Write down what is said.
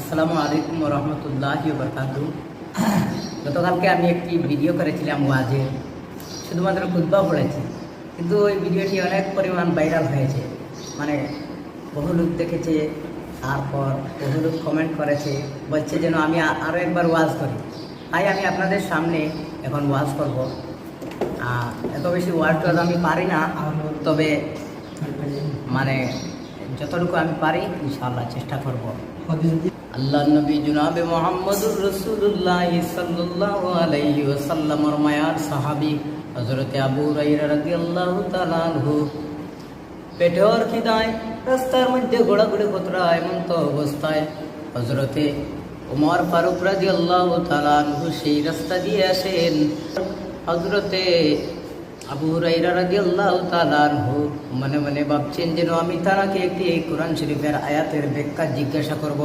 আসসালামু আলাইকুম রহমতুল্লাহি ওয়া বারাকাতুহু। গতকালকে আমি একটি ভিডিও করেছিলাম ওয়াজের, শুধুমাত্র খুতবা পড়েছি, কিন্তু ওই ভিডিওটি অনেক পরিমাণ ভাইরাল হয়েছে। মানে বহু লোক দেখেছে, তারপর বহু লোক কমেন্ট করেছে, বলছে যেন আমি আরও একবার ওয়াজ করি। তাই আমি আপনাদের সামনে এখন ওয়াজ করব। এত বেশি ওয়াজ আমি পারি না, তবে মানে যতটুকু আমি পারি ইনশাআল্লাহ চেষ্টা করব। আল্লাহ নবী জনাবে মুহাম্মদুর রাসূলুল্লাহ সাল্লাল্লাহু আলাইহি ওয়াসাল্লামের মায়ার সাহাবী হযরতে আবু হুরায়রা রাদিয়াল্লাহু তাআলা আনহু পেটের খিদায় রাস্তার মধ্যে ঘোরাঘুরি করতে এমন তো অবস্থায় হযরতে ওমর ফারুক রাদিয়াল্লাহু তাআলা আনহু সেই রাস্তা দিয়ে আসেন। হযরতে আবু হুরায়রা রাদিয়াল্লাহু তাআলা আনহু মনে মনে ভাবছেন যেন আমি তাকে একটি কোরআন শরীফের আয়াতের ব্যাখ্যা জিজ্ঞাসা করব।